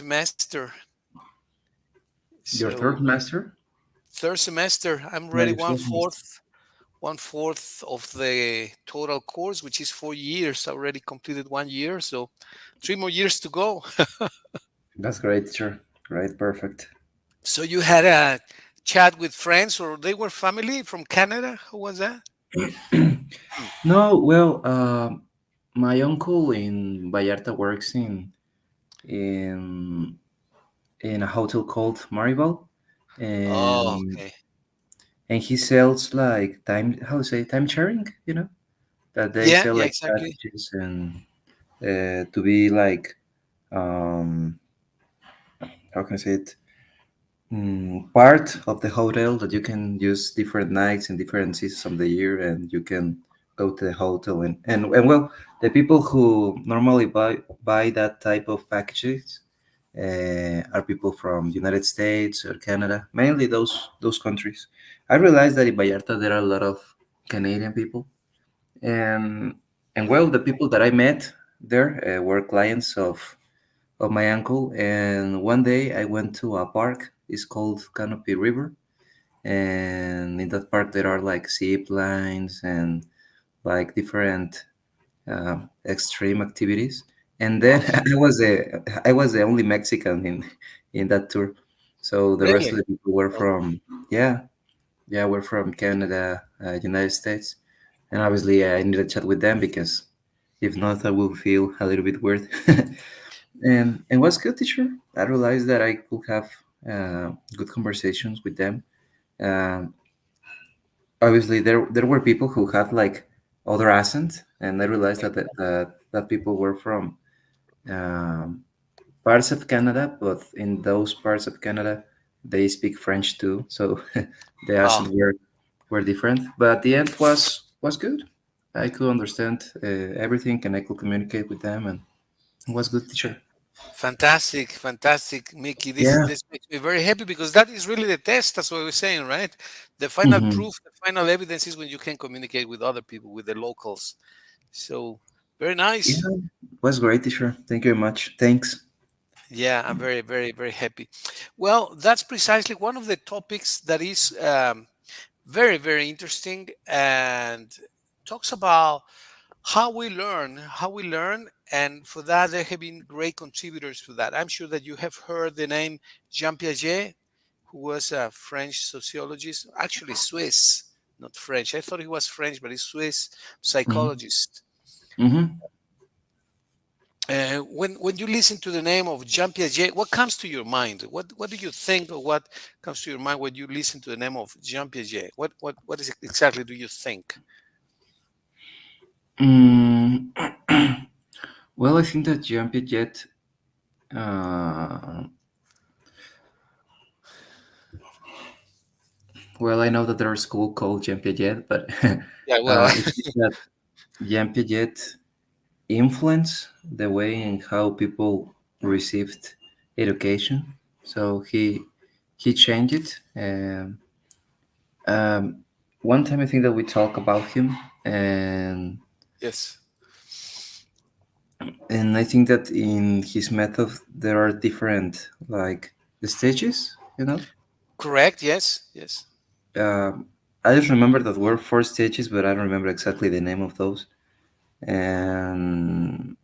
semester. Your So third semester? third semester, I'm Yeah, ready your one sophomore. fourth, one fourth of the total course, which is 4 years. I already completed 1 year, so 3 more years to go. That's great, teacher. Great, perfect. So you had a chat with friends, or they were family from Canada? Who was that? Hmm. No, well, my uncle in Vallarta works in in a hotel called Maribel, Oh, and okay. he sells like time, how to say, time sharing, that they Yeah, sell yeah, like exactly. packages and to be like, um how can I say it, part of the hotel, that you can use different nights and different seasons of the year, and you can go to the hotel, and well, the people who normally buy that type of packages are people from United States or Canada, mainly those countries. I realized that in Vallarta there are a lot of Canadian people, and well, Hmm. the people that I met there were clients of my uncle. And one day I went to a park. It's called Canopy River, and in that park there are like zip lines and like different extreme activities. And then Okay. I was the only Mexican in that tour. So the rest of Really? the people were Oh, from, yeah, we're from Canada, United States, and obviously I need to chat with them because if not, I will feel a little bit weird. And what's good, teacher? I realized that I could have good conversations with them. Um, Obviously, there were people who had like other accents, and I realized that people were from um, parts of Canada, but in those parts of Canada, they speak French too, so the oh, accent were different. But the end was good. I could understand everything, and I could communicate with them, and it was good, teacher. fantastic, fantastic, Mickey. This Yeah. this makes me very happy because that is really the test. That's what we're saying, right? The final Hmm. proof, the final evidence is when you can communicate with other people, with the locals. So very nice. Yeah, was great, teacher. Thank you very much. Thanks. Yeah, I'm very, very, very happy. Well, that's precisely one of the topics that is very, very interesting and talks about how we learn, and for that there have been great contributors to that. I'm sure that you have heard the name Jean Piaget, who was a French sociologist, actually Swiss, not French. I thought he was French, but he's Swiss Hmm. psychologist. Hmm. When you listen to the name of Jean Piaget, what comes to your mind? What do you think, or what comes to your mind when you listen to the name of Jean Piaget? What is it exactly do you think? Mm. Well, I think that Jean Piaget. Uh, well, I know that there's a school called Jean Piaget, but Yeah, well, I think that Jean Piaget influenced the way in how people received education. So he changed it. Um, One time I think that we talk about him, and yes, I think that in his method there are different like stages. correct. Yes, yes. Um, I just remember that were four stages, but I don't remember exactly the name of those. And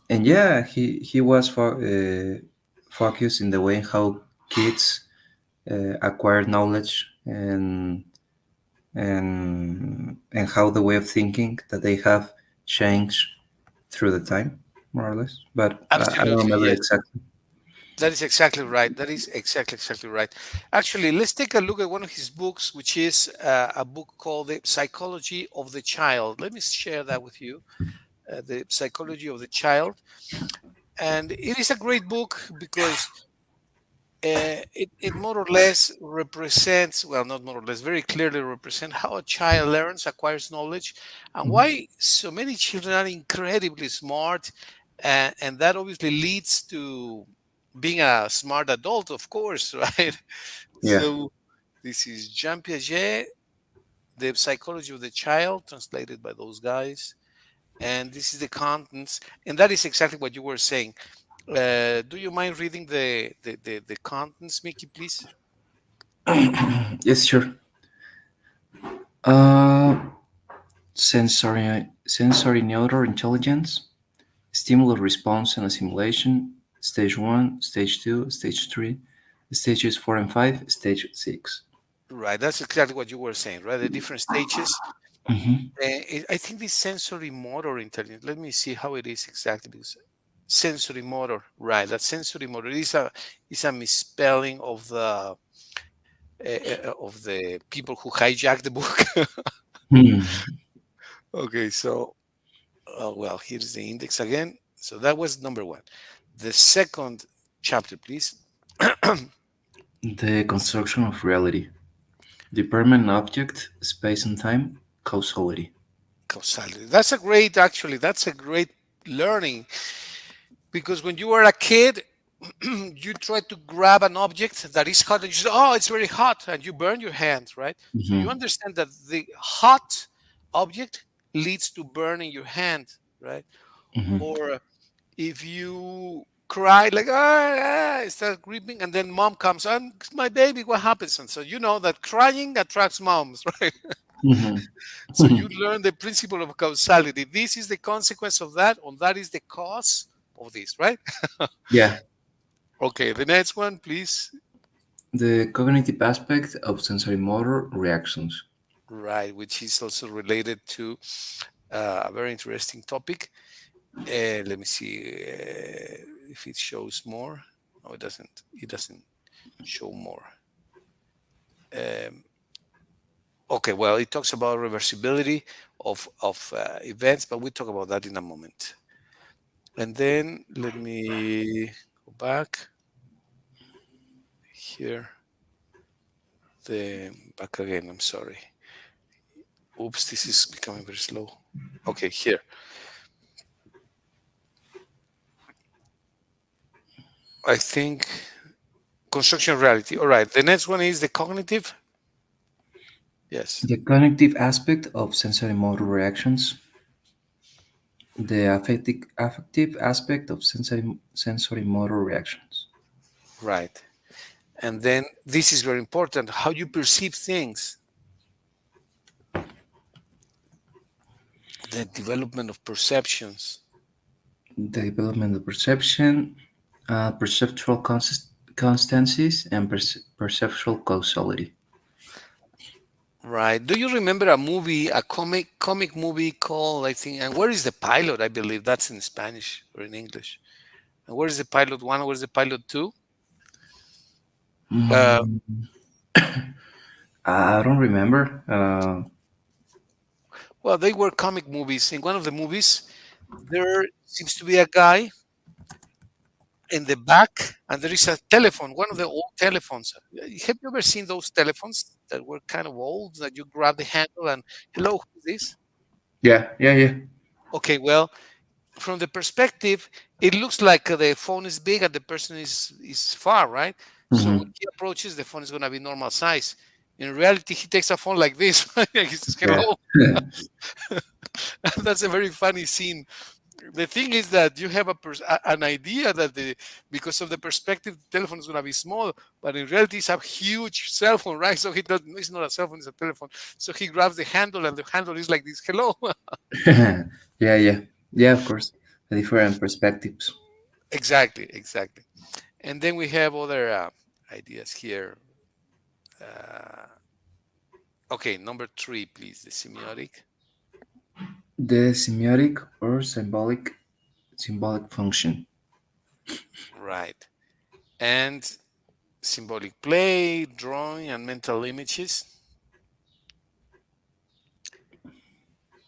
yeah, he was focused in the way how kids acquire knowledge, and how the way of thinking that they have changed through the time, more or less. But I don't Absolutely, remember yes. exactly. That is exactly right. That is exactly right. Actually, let's take a look at one of his books, which is a book called The Psychology of the Child. Let me share that with you. The Psychology of the Child. And it is a great book because it more or less represents, well, not more or less, very clearly represent how a child learns, acquires knowledge, and Mhm. why so many children are incredibly smart. And that obviously leads to being a smart adult, of course, right? Yeah. So this is Jean Piaget, The Psychology of the Child, translated by those guys. And this is the contents. And that is exactly what you were saying. Do you mind reading the contents, Mickey, please? Yes, sure. Uh, sensory motor intelligence, stimulus response and assimilation, stage 1, stage 2, stage 3, stages 4 and 5, stage 6. Right, that's exactly what you were saying, right? The different stages. Mm-hmm. I think this sensory motor intelligence. Let me see how it is exactly because sensory motor, right? That sensory motor is a misspelling of the people who hijacked the book. Hmm. Okay, so well, here's the index again. So that was number one. The second chapter, please. The construction of reality. The permanent object, space and time, causality. Causality. That's a great learning because when you were a kid, you try to grab an object that is hot and you say, oh, it's very hot, and you burn your hand, right? So you Mm-hmm. understand that the hot object leads to burning your hand, right? Mm-hmm. Or if you cry like start grieving and then mom comes and my baby, what happens? And so you know that crying attracts moms, right? So Mm-hmm. you learn the principle of causality. This is the consequence of that, or that is the cause of this, right? Yeah. Okay, the next one, please. The cognitive aspect of sensory motor reactions. Right, which is also related to a very interesting topic. Let me see if it shows more. No, it doesn't. It doesn't show more. Um, okay, well, it talks about reversibility of events, but we'll talk about that in a moment. And then let me go back here. The back again. I'm sorry. Oops, this is becoming very slow. Okay, here. I think construction reality. All right. The next one is the cognitive. Yes. The cognitive aspect of sensory motor reactions. The affective aspect of sensory motor reactions. Right. And then this is very important. How you perceive things. The development of perceptions. The development of perception, perceptual constancies, and perceptual causality. Right. Do you remember a movie, a comic movie called, I think, and where is the pilot? I believe that's in Spanish or in English. And where is the pilot one? Where is the pilot two? Uh, Mm, I don't remember. well, they were comic movies. In one of the movies, there seems to be a guy in the back, and there is a telephone, one of the old telephones. Have you ever seen those telephones that were kind of old that you grab the handle and hello, who's this? Yeah, yeah, yeah. Okay, well, from the perspective, it looks like the phone is big and the person is far, right? So when Hmm. he approaches, the phone is going to be normal size. In reality, he takes a phone like this. Right? He says, Yeah. "Hello." That's a very funny scene. The thing is that you have an idea that the because of the perspective, the telephone is going to be small, but in reality, it's a huge cell phone, right? So he doesn't. It's not a cell phone; it's a telephone. So he grabs the handle, and the handle is like this. Hello. Yeah, yeah. Yeah, of course. Different perspectives. Exactly, exactly. And then we have other ideas here. Uh, okay, number three, please. The semiotic. The semiotic or symbolic function. Right. And symbolic play, drawing, and mental images.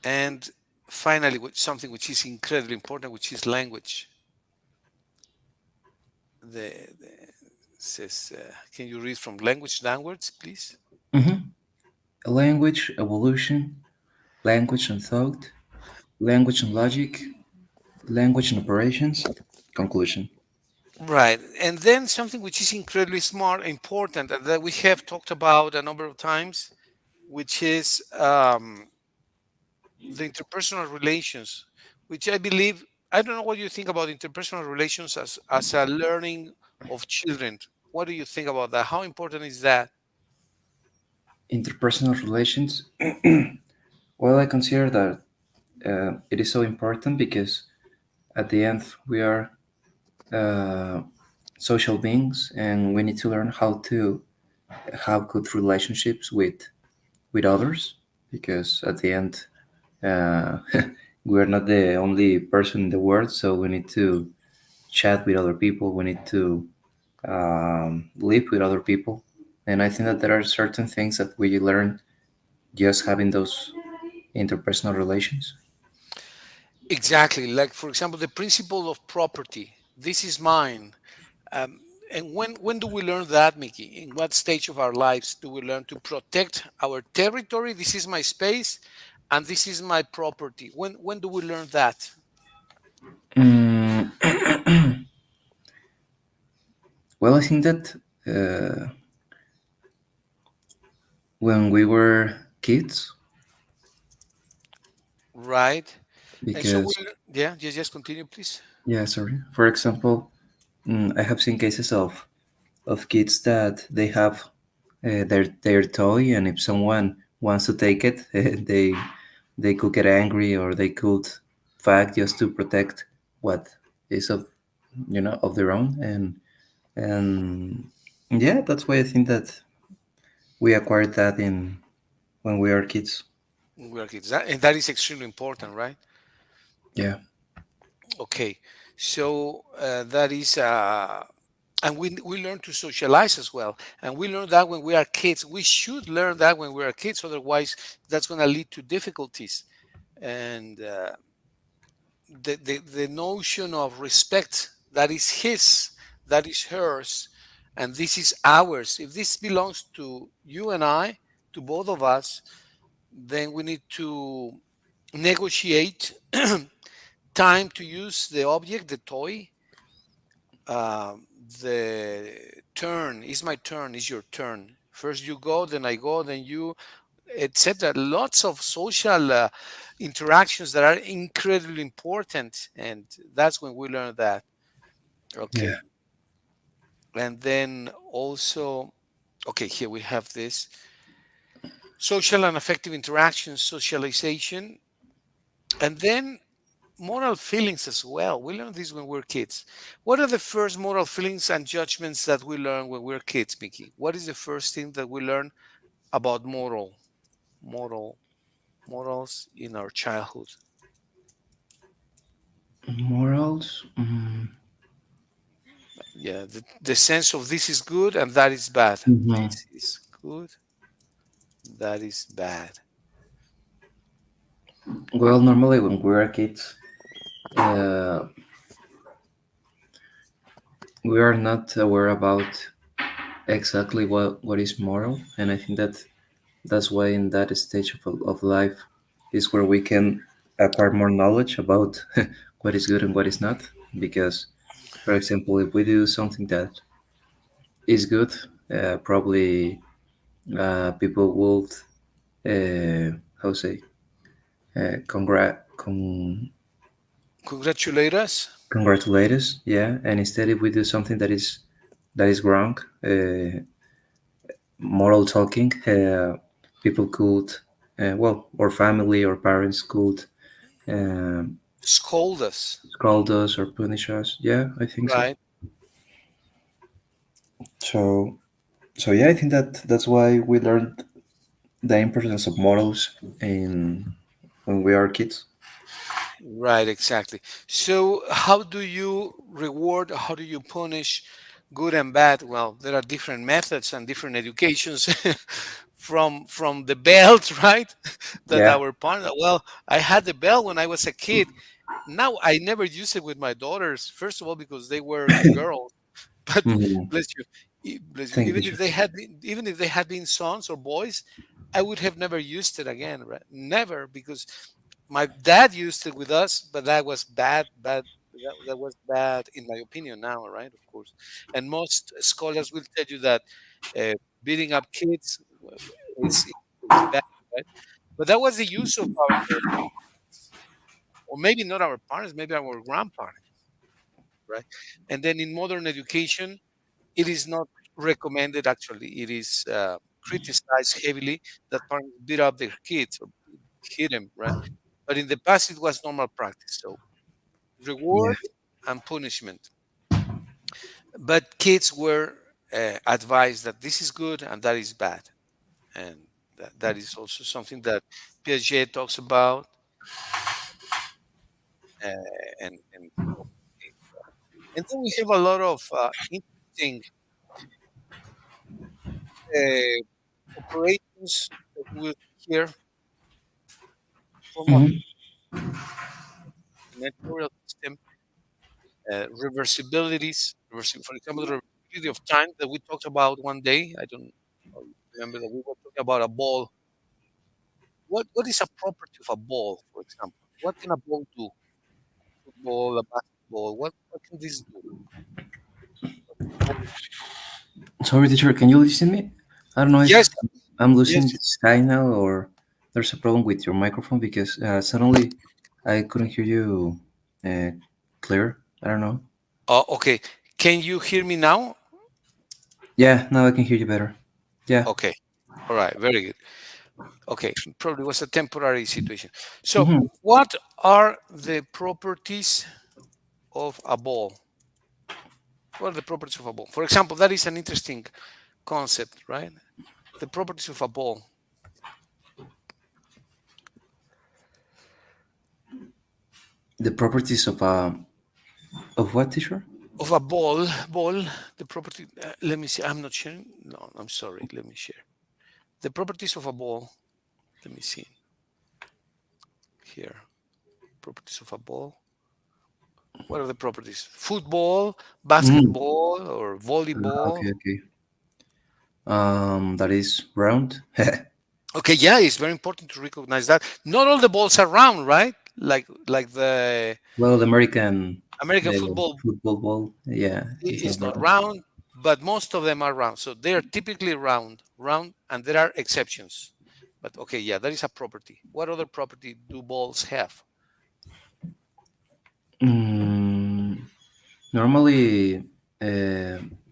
And finally, something which is incredibly important, which is language. The says, can you read from language downwards, please? Mhm. Language evolution, language and thought, language and logic, language and operations. Conclusion. Right. And then something which is incredibly smart, important, and that we have talked about a number of times, which is the interpersonal relations, which I believe. I don't know what you think about interpersonal relations as a learning of children. What do you think about that? How important is that? Interpersonal relations. Well, I consider that it is so important because at the end we are uh, social beings and we need to learn how to have good relationships with others because at the end uh, we are not the only person in the world, so we need to chat with other people, we need to live with other people, and I think that there are certain things that we learn just having those interpersonal relations. Exactly. Like, for example, the principle of property. This is mine. Um, and when do we learn that, Mickey? In what stage of our lives do we learn to protect our territory? This is my space, and this is my property. When do we learn that? Mm, well, I think that uh, when we were kids, Right. And so because yeah, just continue, please. yeah, sorry. For example, I have seen cases of kids that they have their toy, and if someone wants to take it, they could get angry or they could fight just to protect what is of of their own, and yeah, that's why I think that we acquired that in when we are kids. We are kids, and that is extremely important, right? Yeah, Okay, so that is, and we learn to socialize as well, and we learn that when we are kids. We should learn that when we are kids, otherwise that's going to lead to difficulties. And the notion of respect, that is his, that is hers, and this is ours. If this belongs to you and I, to both of us, then we need to negotiate time to use the object, the toy. The turn is my turn, is your turn. First you go, then I go, then you, etc. Lots of social interactions that are incredibly important, and that's when we learn that. yeah. Okay, and then also, okay, here we have this social and affective interactions, socialization, and then moral feelings as well. We learn this when we're kids. What are the first moral feelings and judgments that we learn when we're kids, Mickey? What is the first thing that we learn about moral, morals in our childhood? Morals. Yeah, the sense of this is good and that is bad. Mhm. This is good, that is bad. Well, normally when we are kids, uh, we are not aware about exactly what is moral, and I think that that's why in that stage of life is where we can acquire more knowledge about what is good and what is not. Because, for example, if we do something that is good, probably people would how say Congratulate us. congratulate us, yeah. And instead, if we do something that is wrong, moral talking, people could, well, or family or parents could um, Scold us. scold us or punish us. Yeah, I think so. Right. So, so yeah, I think that that's why we learned the importance of morals in when we are kids. Right, exactly. So, how do you reward, how do you punish good and bad? Well, there are different methods and different educations from the belt, right? That Yeah. our partner, well, I had the belt when I was a kid. Now I never use it with my daughters. First of all, because they were girls. But Mhm. bless you, bless you. Thank you, Even teacher. if they had been, even if they had been sons or boys, I would have never used it again. Right? Never, because my dad used it with us, but that was bad. Bad. That was bad in my opinion. Now, right? Of course, and most scholars will tell you that uh, beating up kids is bad, right? But that was the use of our or maybe not our parents, maybe our grandparents, right? And then in modern education, it is not recommended. Actually, it is criticized heavily that parents beat up their kids or hit them, right? But in the past, it was normal practice. So Yeah. reward and punishment. But kids were advised that this is good and that is bad, and that is also something that Piaget talks about, and and then we have a lot of interesting uh, operations that we hear from a Mhm. mentorial system, for example, the reversibility of time that we talked about one day. I don't know if you remember that we were talking about a ball. What is a property of a ball, for example? What can a ball do? Football, a basketball. What can this do? Sorry, teacher, can you listen to me? I don't know if Yes, I'm losing yes. the sky now or there's a problem with your microphone because suddenly I couldn't hear you uh, clear. I don't know. Okay. Can you hear me now? Yeah, now I can hear you better. Yeah. Okay. All right. Very good. Okay. Probably was a temporary situation. So, Hmm. what are the properties of a ball? What are the properties of a ball? For example, that is an interesting concept, right? The properties of a ball. The properties of what, teacher? Of a ball, the property. Let me see. I'm not sharing. No, I'm sorry. Let me share. The properties of a ball. Let me see here. Properties of a ball. What are the properties? Football, Mm. basketball, or volleyball? Okay, okay. That is round. Okay, yeah, it's very important to recognize that. Not all the balls are round, right? Like the Well, the American American football football ball, yeah, it's not is not round. round, but most of them are round. So they are typically round, and there are exceptions. But okay, yeah, that is a property. What other property do balls have? Mm, normally,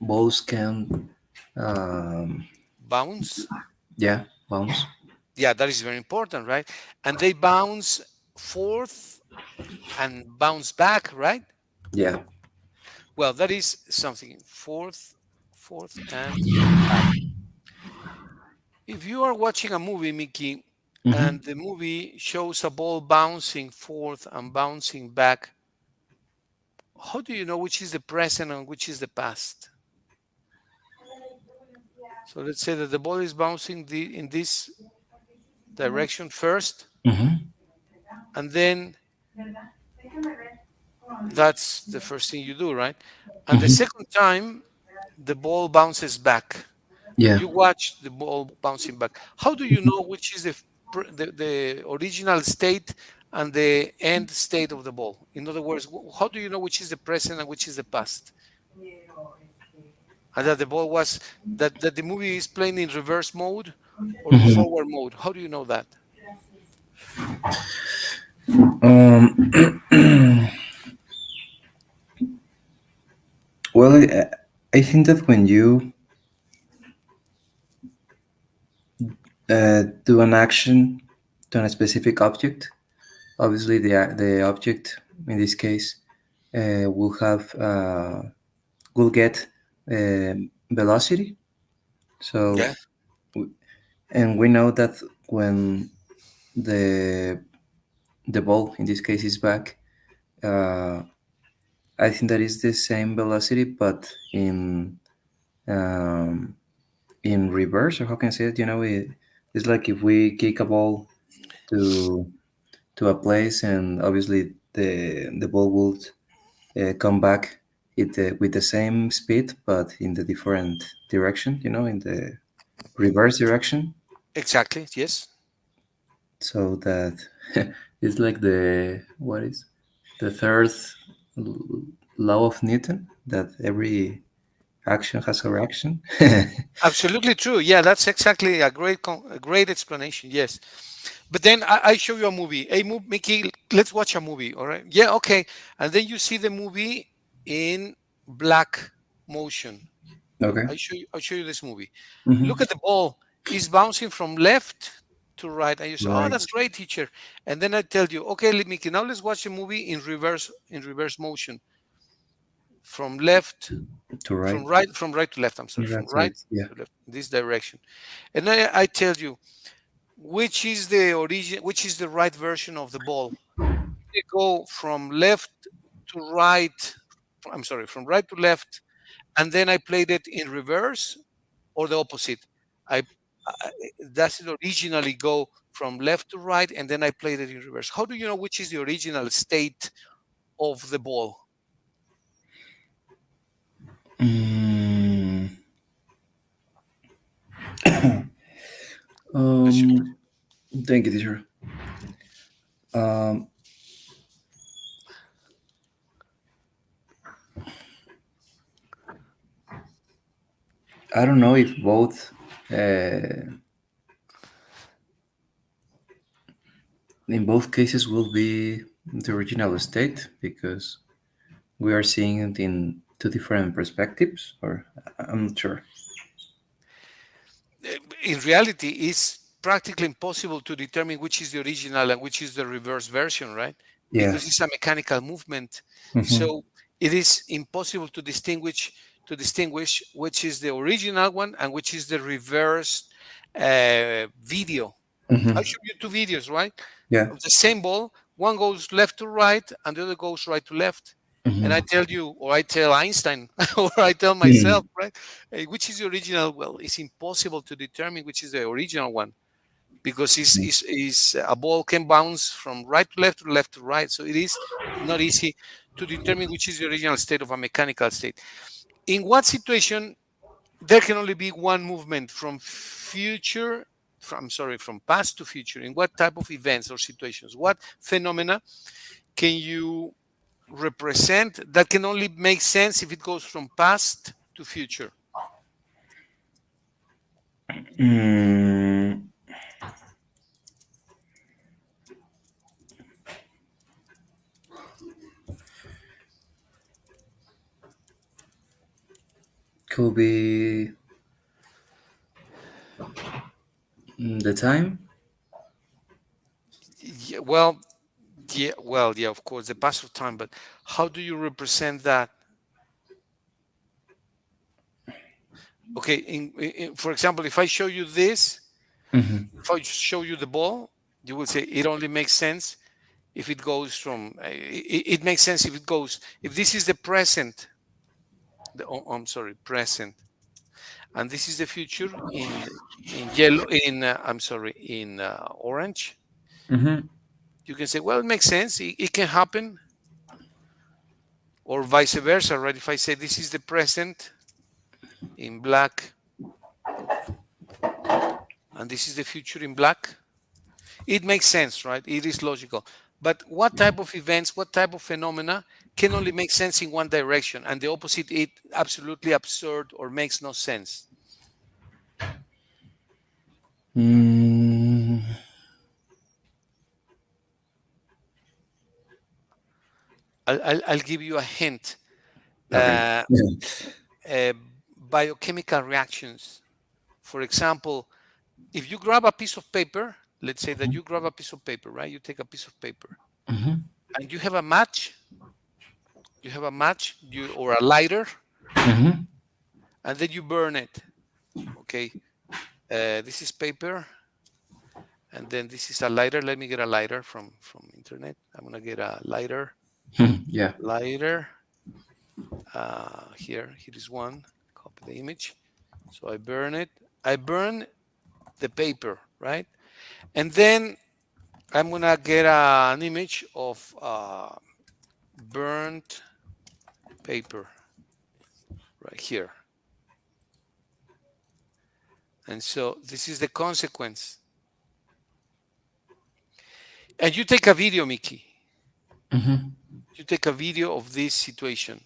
balls can, um, Bounce. yeah, bounce. Yeah, that is very important, right? And they bounce forth and bounce back, right? Yeah. Well, that is something forth and back. If you are watching a movie, Mickey, Hmm. and the movie shows a ball bouncing forth and bouncing back, how do you know which is the present and which is the past? So let's say that the ball is bouncing in this direction first, Hmm. and then that's the first thing you do, right? And the Hmm. second time, the ball bounces back. Yeah. You watch the ball bouncing back. How do you know which is the original state and the end state of the ball? In other words, how do you know which is the present and which is the past? And that the ball was that the movie is playing in reverse mode or in Hmm. forward mode. How do you know that? Um, well, I think that when you do an action to a specific object, obviously the object in this case will have will get velocity. So Yeah, and we know that when the the ball in this case is back, uh, I think that is the same velocity, but um, in reverse, or how can I say it? It's like if we kick a ball to to a place, and obviously the ball would come back with the same speed, but in the different direction. In the reverse direction, exactly. Yes. so that it's like the what is the third l- law of Newton that action has a reaction. Absolutely true. Yeah, that's exactly a a great explanation. Yes. But then I show you a movie. Hey, Mickey, let's watch a movie. All right. Yeah. Okay. And then you see the movie in black motion. Okay. I'll show you this movie. Look Mm-hmm. at the ball. It's bouncing from left to right. And you say, "Oh, Right that's great, teacher." And then I tell you, "Okay, Mickey, now let's watch the movie in reverse motion, from left, to right. from right to left. I'm sorry, from Right right side. Yeah. to left, this direction." And I tell you, which is the origin, which is the right version of the ball. They go from left to right. I'm sorry, from right to left, and then I played it in reverse, or the opposite. I does it originally go from left to right, and then I played it in reverse. How do you know which is the original state of the ball? Mm, Bless you. um, thank you, teacher. Um, I don't know if both, in both cases, will be the original state because we are seeing it in two different perspectives, or I'm not sure. In reality, it's practically impossible to determine which is the original and which is the reverse version, right? Yeah. Because it's a mechanical movement. Mm-hmm. So it is impossible to distinguish which is the original one and which is the reverse video. I Mm-hmm. showed you two videos, right? Yeah. Of the same ball. One goes left to right and the other goes right to left. And I Mm-hmm. tell you, or I tell Einstein, or I tell Mm-hmm. myself, right? Which is the original? Well, it's impossible to determine which is the original one because a ball can bounce from right to left to right. So it is not easy to determine which is the original state of a mechanical state. In what situation there can only be one movement from from past to future? In what type of events or situations? What phenomena can you represent that can only make sense if it goes from past to future? Mm, could be the time. Yeah, well, yeah, of course, the pass of time. But how do you represent that? Okay, for example, if I show you this, Mm-hmm. if I show you the ball, you will say it only makes sense if it goes from. It makes sense if it goes. If this is the present, I'm sorry, present, and this is the future in yellow. I'm sorry, in orange. Mm-hmm. You can say, well, it makes sense. It can happen, or vice versa, right? If I say this is the present in black and this is the future in black, it makes sense, right? It is logical. But what type of events, what type of phenomena can only make sense in one direction, and the opposite, it absolutely absurd or makes no sense? Mm, I'll give you a hint. okay. Uh, uh, Biochemical reactions. For example, if you grab a piece of paper, let's say that you grab a piece of paper, right? You take a piece of paper Mm-hmm. and you have a match, or a lighter, Mm-hmm. and then you burn it. Okay, this is paper, and then this is a lighter. Let me get a lighter from internet. I'm gonna get a lighter. Yeah. Lighter. Here is one. Copy the image. So I burn it. I burn the paper, right? And then I'm gonna get an image of burnt paper right here. And so this is the consequence. And you take a video, Mickey. Mm-hmm. You take a video of this situation.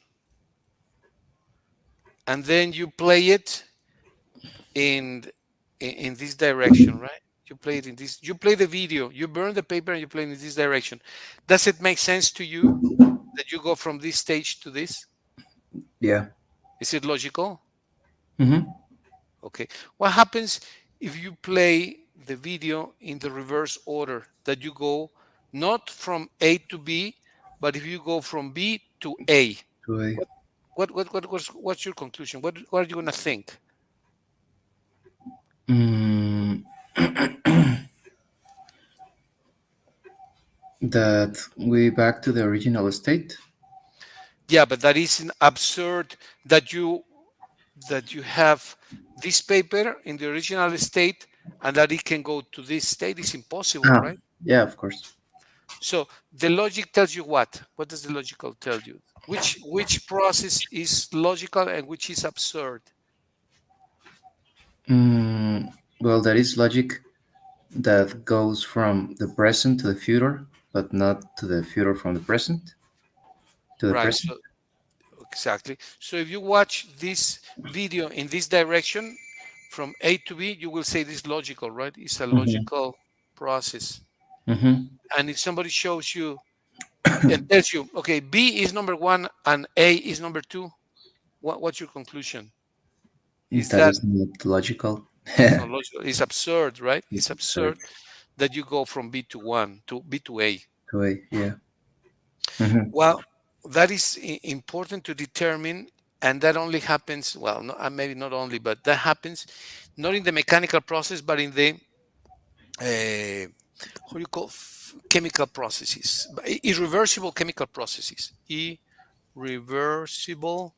and then you play it in in this direction, right? You play it in this. You play the video. You burn the paper and you play it in this direction. Does it make sense to you that you go from this stage to this? Yeah. Is it logical? Mm-hmm. Okay. What happens if you play the video in the reverse order, that you go not from A to B, but if you go from B to A? Toy. What what's your conclusion? What are you gonna think? Mm, that we back to the original state. Yeah, but that is an absurd that you have this paper in the original state and that it can go to this state is impossible, Ah, right? yeah, of course. So the logic tells you what? What does the logical tell you? Which process is logical and which is absurd? Mm, well, there is logic that goes from the present to the future, but not to the future from the present to the Right. present. So exactly. So if you watch this video in this direction from A to B, you will say this is logical, right? It's a Mm-hmm. logical process. Mm-hmm. And if somebody shows you and tells you, okay, B is number one and A is number two, what's your conclusion? Is That that is not logical. it's not logical? It's absurd, right? It's It's absurd. absurd that you go from B to one to B to A. Toy. Yeah. Mm-hmm. Well, that is important to determine, and that only happens, well, no, maybe not only, but that happens not in the mechanical process, but in the how do you call chemical processes, irreversible chemical processes, irreversible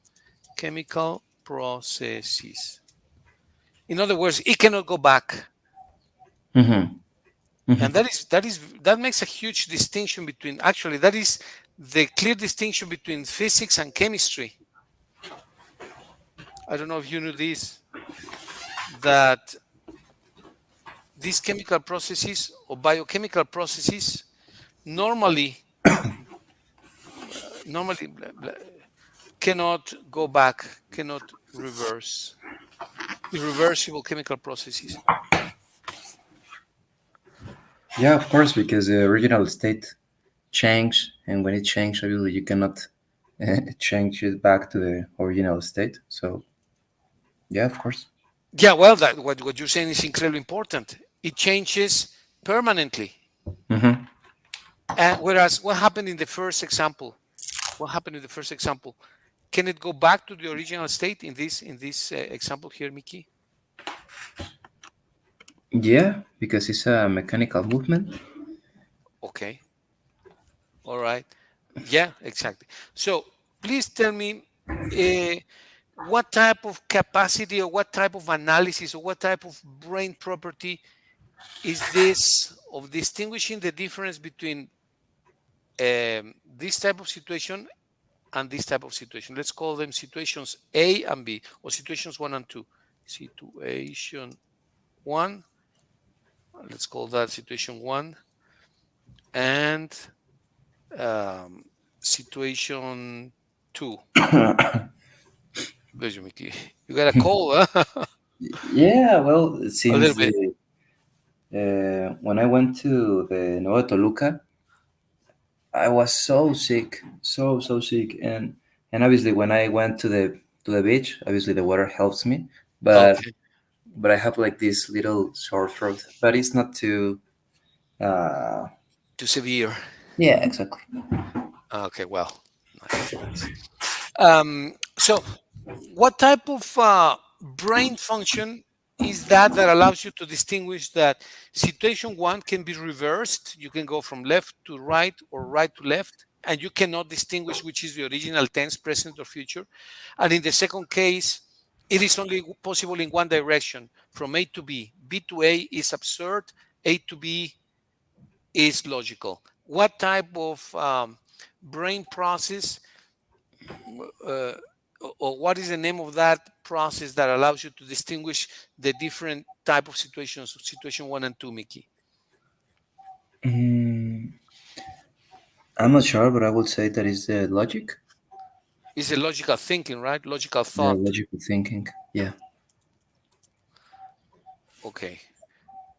chemical processes. In other words, it cannot go back, Mm-hmm. and Mm-hmm. that makes a huge distinction between. Actually, that is the clear distinction between physics and chemistry. I don't know if you knew this, that these chemical processes or biochemical processes normally normally cannot go back, cannot reverse. Irreversible chemical processes. Yeah, of course, because the original state changed, and when it changed, obviously you cannot change it back to the original state. So yeah, of course. Yeah, well, that what you're saying is incredibly important. It changes permanently. Mm-hmm. And whereas what happened in the first example? What happened in the first example? Can it go back to the original state in this example here, Mickey? Yeah, because it's a mechanical movement. Okay, all right. Yeah, exactly. So please tell me uh, what type of capacity or what type of analysis or what type of brain property is this of distinguishing the difference between this type of situation and this type of situation. Let's call them situations A and B, or situations one and two. Situation one, let's call that situation one, and um, situation two. Bless you, Mickey. You got a cold, huh? Yeah, well, A little since bit. when I went to the Nueva Toluca, I was so sick, so sick, and obviously when I went to the beach, obviously the water helps me, Okay, but I have like this little sore throat, but it's not too. Uh, too severe. yeah, exactly. Okay, well, nice, nice. So, what type of brain function is that allows you to distinguish that situation one can be reversed? You can go from left to right or right to left, and you cannot distinguish which is the original tense, present, or future. And in the second case, it is only possible in one direction, from A to B. B to A is absurd, A to B is logical. What type of brain process uh, or what is the name of that process that allows you to distinguish the different type of situations, situation one and two, Mickey? Mm, I'm not sure, but I would say that is the logic. Is a logical thinking, right? Logical Yeah, thought. logical thinking. Yeah. Okay.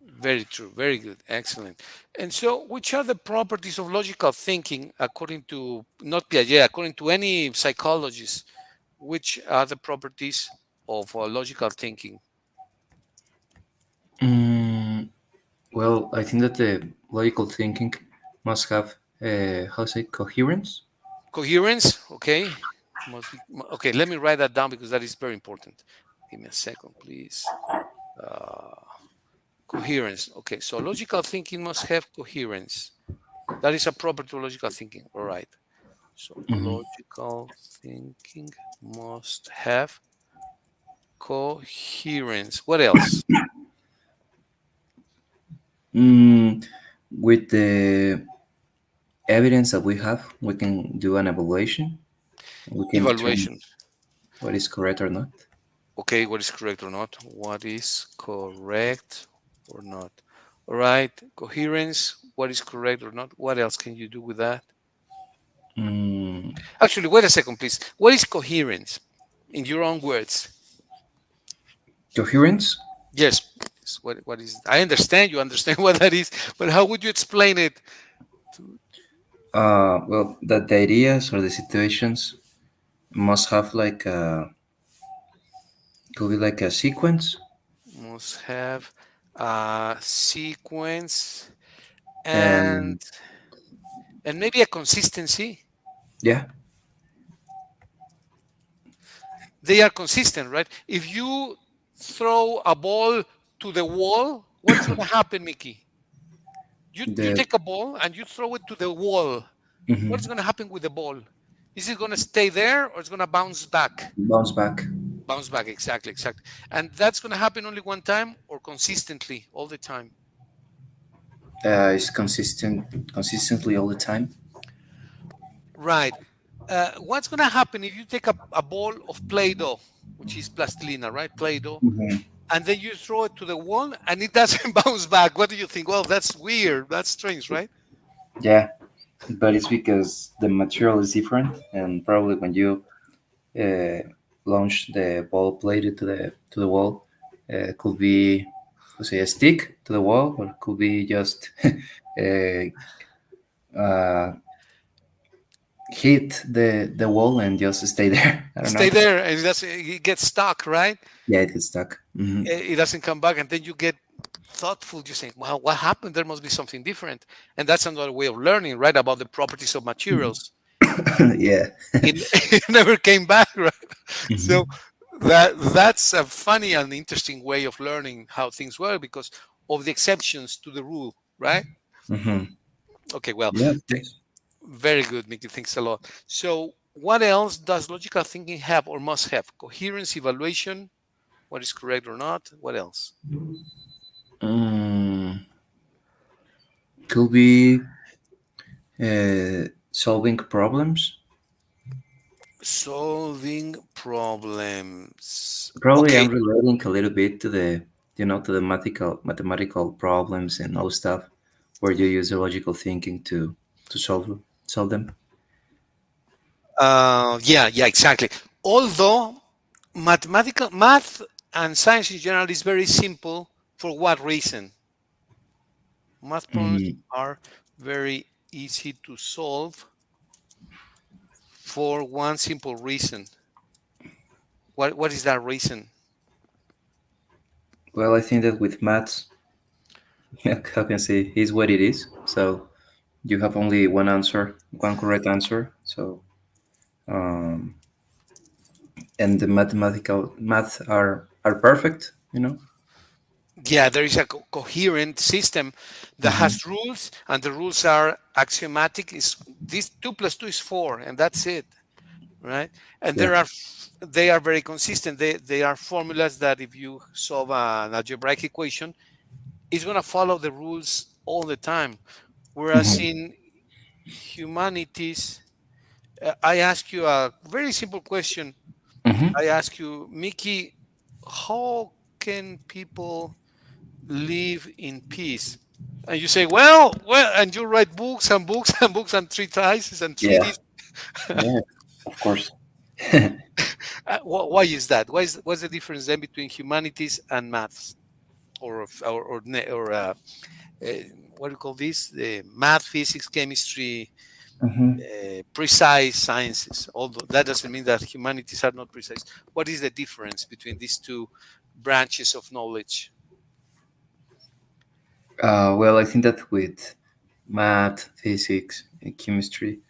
Very true. Very good. Excellent. And so, which are the properties of logical thinking according to not Piaget, according to any psychologist? Which are the properties of logical thinking? Mm, well, I think that the logical thinking must have, how to say, coherence. Coherence. Okay. Must be okay. Let me write that down because that is very important. Give me a second, please. Uh, Coherence. Okay. So, logical thinking must have coherence. That is a property of logical thinking. All right. So, Hmm. logical thinking must have coherence. What else? Mm, with the evidence that we have, we can do an evaluation. We can determine Evaluation. what is correct or not. Okay, what is correct or not? What is correct or not? All right, coherence. What is correct or not? What else can you do with that? Mm, Actually, wait a second, please. What is coherence in your own words? coherence. Yes. What is? I understand you understand what that is, but how would you explain it? To, Well, that the ideas or the situations must have like could be like a sequence, must have a sequence and and maybe a consistency. yeah, They are consistent, right? If you throw a ball to the wall, what's going to happen, Mickey? You the take a ball and you throw it to the wall. What's mhm, going to happen with the ball? Is it going to stay there or it's going to bounce back? bounce back. Bounce back, exactly, exactly. And that's going to happen only one time or consistently all the time. Is consistently all the time. Right. What's going to happen if you take a ball of Play-Doh, which is plastilina, right? Play-Doh, Hmm. and then you throw it to the wall and it doesn't bounce back? What do you think? Well, that's weird. That's strange, right? Yeah, but it's because the material is different, and probably when you uh, launch the ball plated to the wall, could be, let's say, a stick to the wall, or could be just uh, uh, hit the wall and just stay there. I don't Stay know. there and it gets stuck, right? Yeah, it gets stuck. Hmm. It doesn't come back, and then you get thoughtful. You think, "Wow, what happened? There must be something different." And that's another way of learning, right? About the properties of materials. Yeah. It never came back, right? So Hmm. that's a funny and interesting way of learning how things work because of the exceptions to the rule, right? Hmm. Okay, well, Yeah, of th- course. very good, Mickey. Thanks a lot. So, what else does logical thinking have or must have? Coherence, evaluation, what is correct or not? What else? Mm, could be solving problems. Solving problems. Probably I'm Okay. relating a little bit to the, to the mathematical problems and all stuff, where you use the logical thinking to solve them. Yeah, yeah, exactly. Although math and science in general is very simple. For what reason? Math problems Mm, are very easy to solve for one simple reason. What is that reason? well, I think that with maths, how can I say, is what it is. So you have only one answer, one correct answer. So um, and the mathematical math are perfect. Yeah, there is a coherent system that Hmm. has rules, and the rules are axiomatic. Is this 2 plus 2 is 4, and that's it, right? And Yeah. they are very consistent. They are formulas that if you solve an algebraic equation, it's going to follow the rules all the time. Whereas Hmm. in humanities, I ask you a very simple question. Hmm. I ask you, Mickey, how can people live in peace? And you say, well, and you write books and books and books and treatises and Yeah. treaties. Yeah. Of course. Why is that? What's the difference then between humanities and maths, uh, what do you call this? The math, physics, chemistry, Mhm. precise sciences. Although that doesn't mean that humanities are not precise. What is the difference between these two branches of knowledge? Well, I think that with math, physics, and chemistry,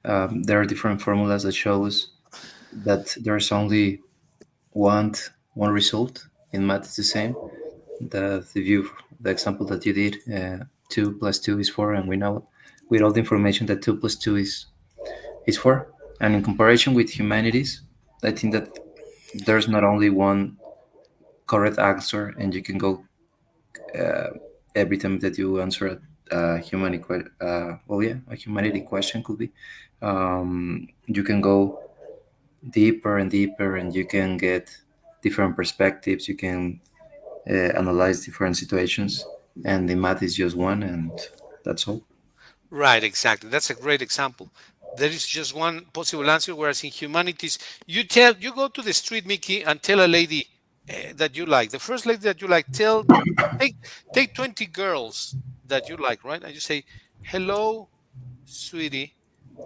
there are different formulas that shows that there's only one one result. In math, it's the same. The example that you did, 2 plus 2 is 4, and we know with all the information that 2 plus 2 is 4. And in comparison with humanities, I think that there's not only one correct answer, and you can go uh, every time that you answer a a humanity question could be, you can go deeper and deeper, and you can get different perspectives. You can analyze different situations, and the math is just one, and that's all. Right, exactly. That's a great example. There is just one possible answer, whereas in humanities, you go to the street, Mickey, and tell a lady that you like, the first lady that you like, take, take 20 girls that you like, right? And you say, hello, sweetie.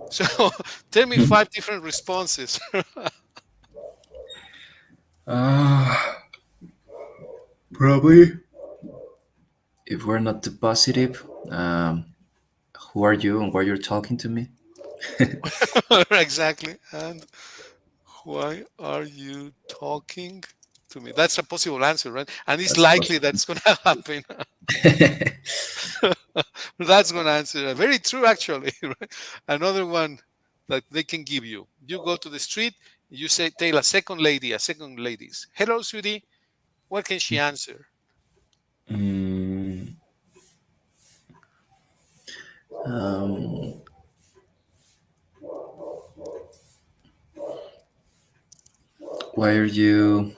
So tell me five different responses. uh, Probably, if we're not too positive, who are you and why you're talking to me? Exactly. And why are you talking to me? That's a possible answer, right? And it's That's likely possible. that's going to happen. That's going to answer. Very true, actually. Right? Another one that they can give you. You go to the street, you say, tell a second ladies, hello, sweetie. What can she answer? Mm, um, why are you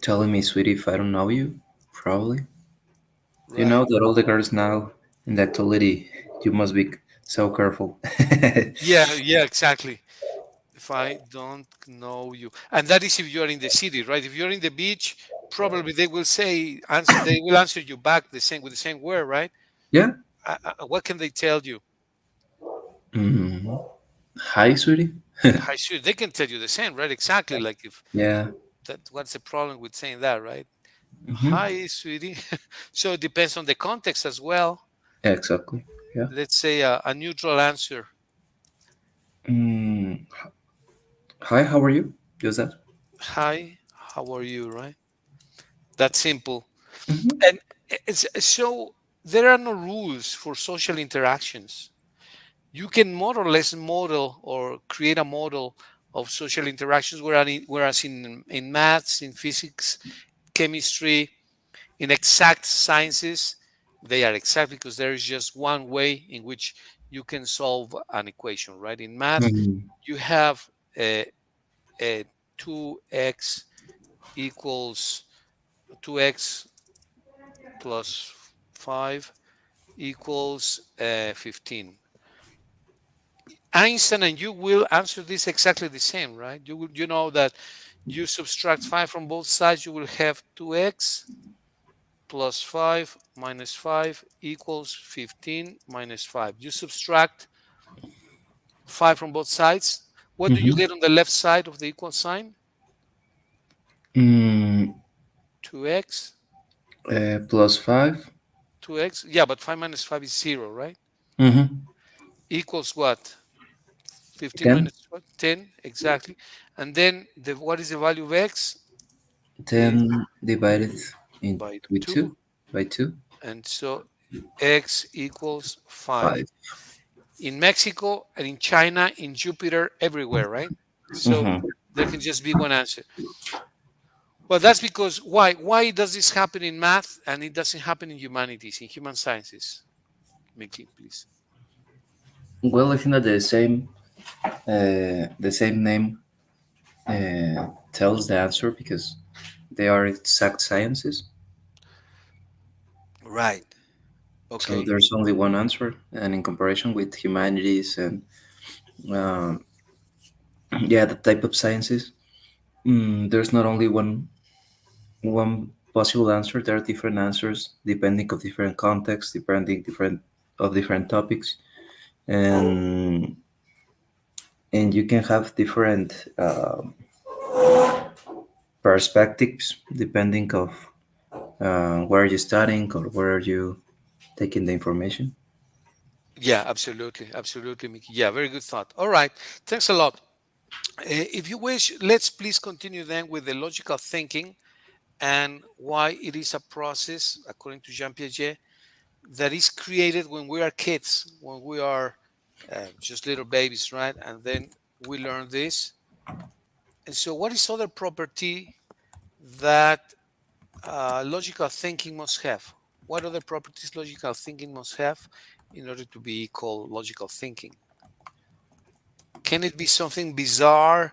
telling me, sweetie, if I don't know you? Probably. You know Right. that all the girls now in the actuality, you must be so careful. Yeah, yeah, exactly. If I don't know you, and that is if you're in the city, right? If you're in the beach, probably they will say answer. They will answer you back the same with the same word, right? Yeah. What can they tell you? Mm. Hi, sweetie. Hi, sure. They can tell you the same, right? Exactly. Like if Yeah. that, what's the problem with saying that, right? Hmm. Hi, sweetie. So it depends on the context as well. Yeah, exactly. Yeah. Let's say a neutral answer. Mm. Hi, how are you? Just that. Hi, how are you, right? That's simple. Hmm. And it's so there are no rules for social interactions. You can more or less model or create a model of social interactions, whereas in maths, in physics, chemistry, in exact sciences, they are exact because there is just one way in which you can solve an equation, right? In math, Hmm. you have a 2x equals 2x plus 5 equals 15. Einstein and you will answer this exactly the same, right? You know that you subtract 5 from both sides, you will have 2x plus 5 minus 5 equals 15 minus 5. You subtract 5 from both sides. What do you Hmm. get on the left side of the equal sign? Mm, 2x, plus 5. 2x. Yeah, but 5 minus 5 is 0, right? Mm-hmm. Equals what? 15 10. minus what? 10, exactly. And then what is the value of x? Is 10 divided in by with 2. 2 by 2. And so x equals 5. 5. In Mexico and in China, in Jupiter, everywhere, right? So Mm-hmm. there can just be one answer. Well, that's because why? Why does this happen in math and it doesn't happen in humanities, in human sciences? Mickey, please. Well, I think that the same name tells the answer because they are exact sciences. Right. So Okay. there's only one answer, and in comparison with humanities and Um, yeah, the type of sciences. There's not only one possible answer. There are different answers depending of different contexts, depending different topics, and you can have different perspectives depending of where are you studying or where are you taking the information. Yeah, absolutely, absolutely, Mickey. Yeah, very good thought. All right, thanks a lot. If you wish, let's please continue then with the logical thinking and why it is a process, according to Jean Piaget, that is created when we are kids, when we are just little babies, right? And then we learn this. And so, what is other property that logical thinking must have? What other properties logical thinking must have in order to be called logical thinking? Can it be something bizarre,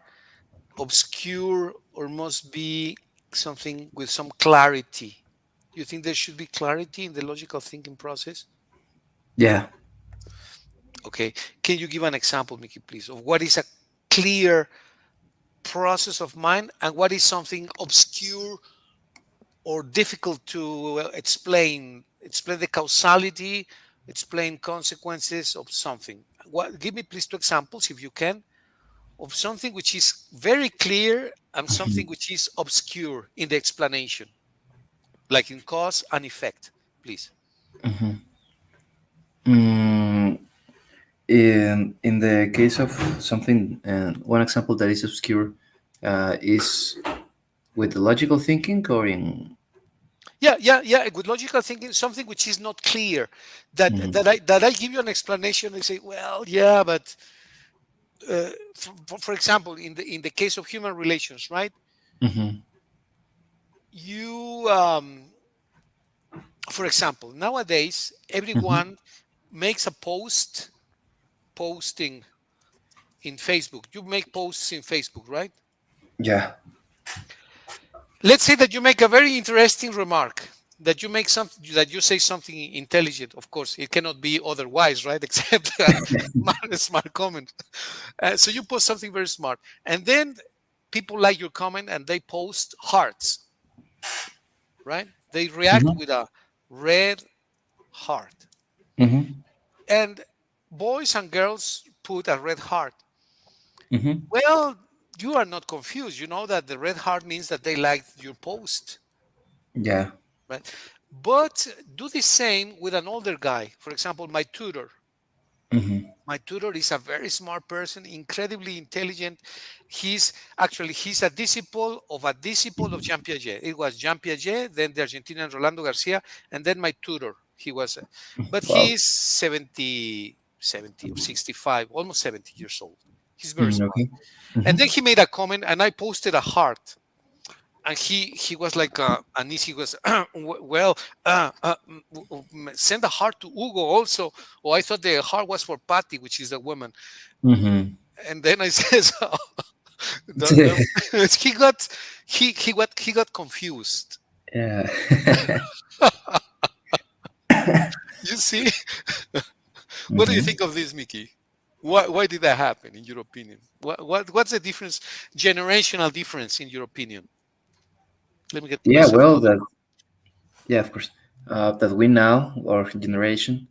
obscure, or must be something with some clarity? Do you think there should be clarity in the logical thinking process? Yeah. Okay. Can you give an example, Mickey, please, of what is a clear process of mind and what is something obscure or difficult to explain the causality, explain consequences of something? What, give me please two examples if you can of something which is very clear and something which is obscure in the explanation, like in cause and effect, please. Mhm. Mm, in the case of something, one example that is obscure is with the logical thinking or in. Yeah, yeah, yeah. With logical thinking, something which is not clear, that Mhm. that I give you an explanation and say, well, yeah, but for example, in the case of human relations, right? Mhm. You, for example, nowadays Mhm. everyone makes a posting in Facebook. You make posts in Facebook, right? Yeah. Let's say that you make a very interesting remark, that you make something, that you say something intelligent. Of course, it cannot be otherwise, right? Except a smart comment. So you post something very smart, and then people like your comment and they post hearts, right? They react Mhm. with a red heart, Mhm. and boys and girls put a red heart. Mhm. Well, you are not confused. You know that the red heart means that they liked your post, Yeah. right? But do the same with an older guy. For example, my tutor. Mhm. My tutor is a very smart person, incredibly intelligent. He's a disciple of Jean Piaget. It was Jean Piaget, then the Argentinian Rolando Garcia, and then my tutor. But Wow. he's 70 or 65, almost 70 years old. He's very smart. Okay. And then Mhm. he made a comment, and I posted a heart, and he was like uneasy. He was well, send a heart to Hugo also. Oh, I thought the heart was for Patty, which is a woman. Mhm. And then I says, he got he got confused. Yeah. You see, what do you Mhm. think of this, Mickey? Why did that happen, in your opinion? What's the difference, generational difference, in your opinion? Let me get Yeah. myself Well, another. that. Yeah, of course. That we now, our generation,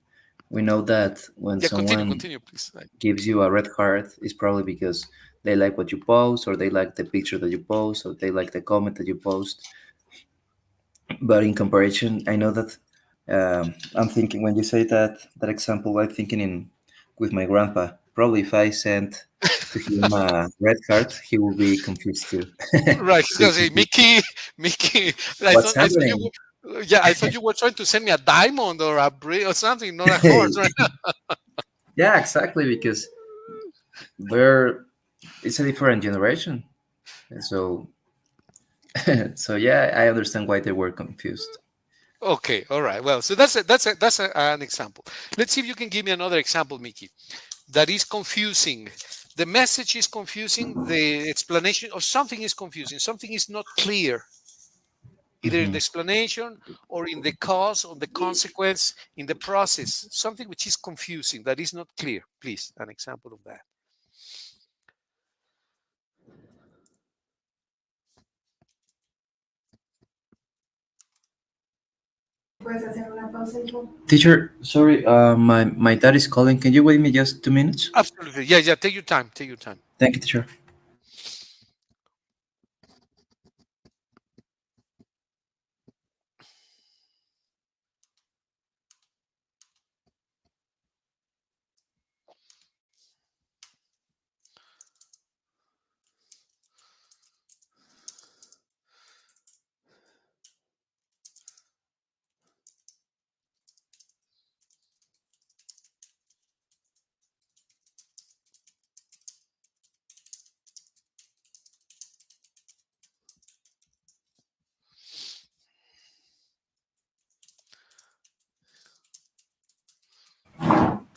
we know that when Yeah, continue, someone continue, please. gives you a red heart, it's probably because they like what you post, or they like the picture that you post, or they like the comment that you post. But in comparison, I know that I'm thinking when you say that example, I'm thinking in with my grandpa. Probably if I sent to him a red heart, he will be confused too. Right, he's Be gonna say, confused. Mickey, Mickey. What's I thought you happening? were, yeah, I thought you were trying to send me a diamond or a brick or something, not a horse, right? Yeah, exactly. Because we're it's a different generation, and so so yeah, I understand why they were confused. Okay, all right. Well, so an example. Let's see if you can give me another example, Mickey, that is confusing. The message is confusing. The explanation or something is confusing. Something is not clear, either in the Hmm. explanation or in the cause or the consequence in the process. Something which is confusing, that is not clear. Please, an example of that. Teacher, sorry, my dad is calling. Can you wait me just 2 minutes? Absolutely. Yeah, yeah. Take your time. Take your time. Thank you, teacher.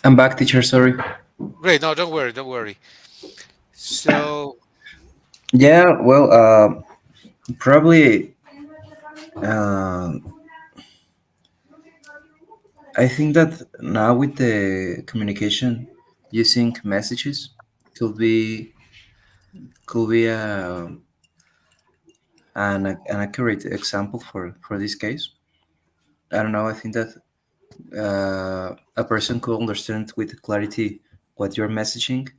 I'm back, teacher. Sorry. Great. No, don't worry. Don't worry. So Yeah, well, probably. Uh, I think that now with the communication using messages could be could be an accurate example for this case. I don't know. I think that a person could understand with clarity what you're messaging,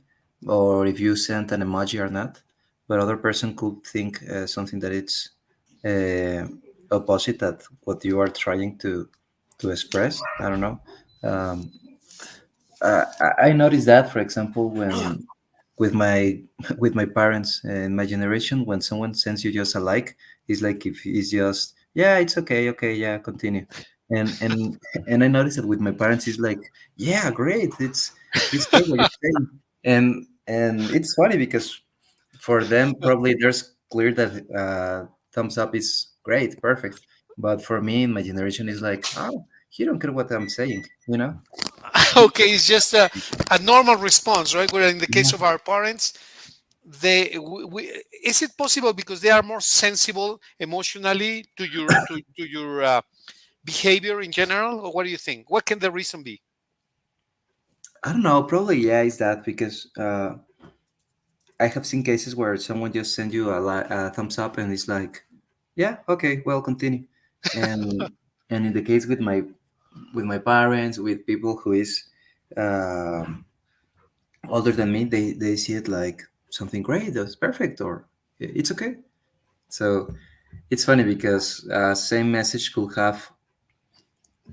or if you send an emoji or not. But other person could think something that it's uh, opposite that what you are trying to express. I don't know. Um, I noticed that, for example, when with my with my parents and my generation, when someone sends you just a like, it's like if it's just yeah, it's okay, okay, yeah, continue. And I noticed that with my parents, it's like yeah, great, it's great what you're saying, and it's funny because for them probably there's clear that thumbs up is great, perfect, but for me in my generation, is like oh, you don't care what I'm saying, you know. okay, it's just a normal response, right? Where in the case of our parents, is it possible because they are more sensible emotionally to your behavior in general, or what do you think? What can the reason be? I don't know. Probably yeah. Is that because I have seen cases where someone just send you a thumbs up and it's like, yeah, okay, well, continue. And and in the case with my parents, with people who is um older than me, they see it like something great, that's perfect, or it's okay. So it's funny because same message could have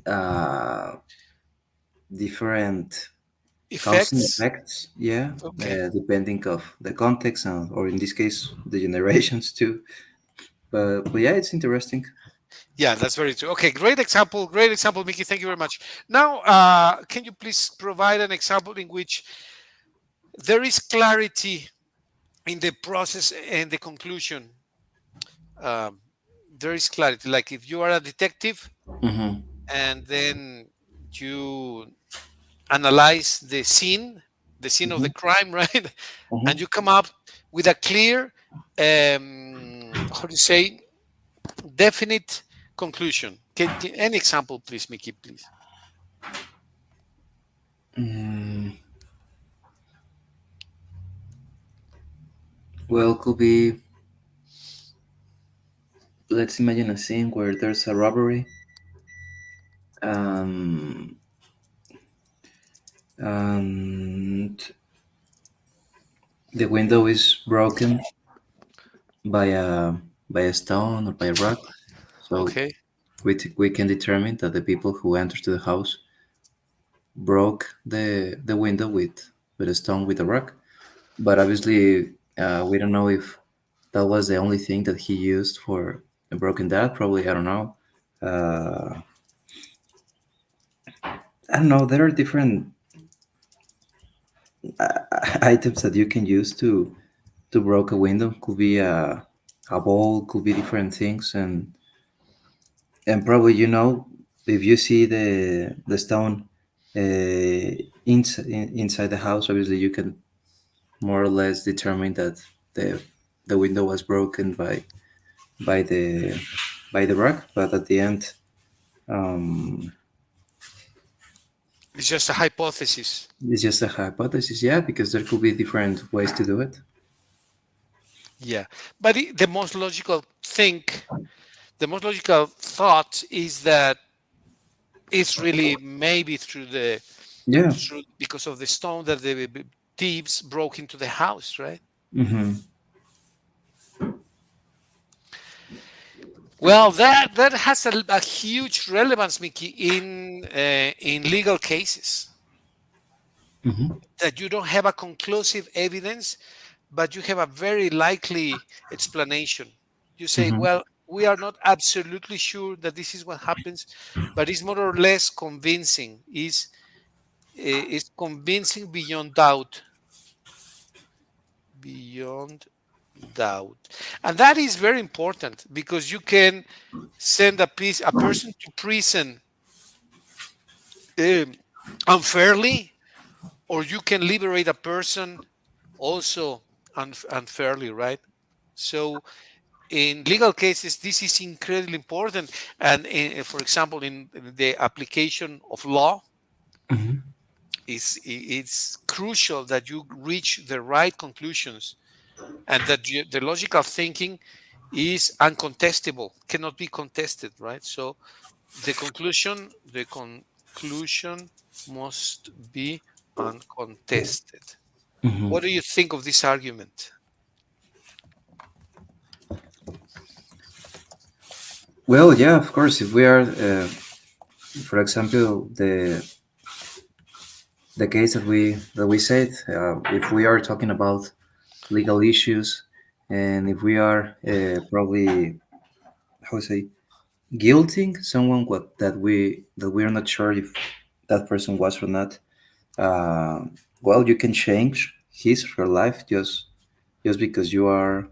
uh, different causing Effects? effects, yeah, Okay. depending of the context or in this case the generations too. But yeah, it's interesting. Yeah, that's very true. Okay, great example. Great example, Mickey. Thank you very much. Now, can you please provide an example in which there is clarity in the process and the conclusion? Um, there is clarity. Like if you are a detective Hmm. and then you analyze the scene of the Hmm. crime, right? And Hmm. you come up with a clear, how do you say, definite conclusion. Any example, please, Mickey, please? Mm, well, could be. Let's imagine a scene where there's a robbery. Um, and the window is broken by a stone or by a rock. So Okay. we can determine that the people who entered to the house broke the window with a stone with a rock. But obviously, we don't know if that was the only thing that he used for a broken dad. Probably, I don't know. Uh, I don't know. There are different items that you can use to broke a window. Could be a ball. Could be different things, and probably if you see the stone inside the house, obviously you can more or less determine that the window was broken by the by the rock. But at the end, um, It's just a hypothesis. it's just a hypothesis. Yeah, because there could be different ways to do it. Yeah. But the most logical thing, the most logical thought is that It's really maybe through the Yeah. through because of the stone that the thieves broke into the house, right? Mm-hmm. Well, that has a huge relevance, Mickey, in legal cases, Mm-hmm. that you don't have a conclusive evidence, but you have a very likely explanation. You say, Mm-hmm. well, we are not absolutely sure that this is what happens, but it's more or less convincing. Is convincing beyond doubt, beyond doubt, and that is very important because you can send a person to prison um, unfairly, or you can liberate a person also unfairly, right? So in legal cases, this is incredibly important. And for example, in the application of law, Mm-hmm. it's crucial that you reach the right conclusions, and that the logical thinking is uncontestable, cannot be contested, right? So the conclusion must be uncontested. Mm-hmm. What do you think of this argument? Well, yeah, of course. If we are, for example, the case that we said, if we are talking about legal issues, and if we are probably how to say guilting someone that we are not sure if that person was or not, uh, well, you can change his or her life just because you are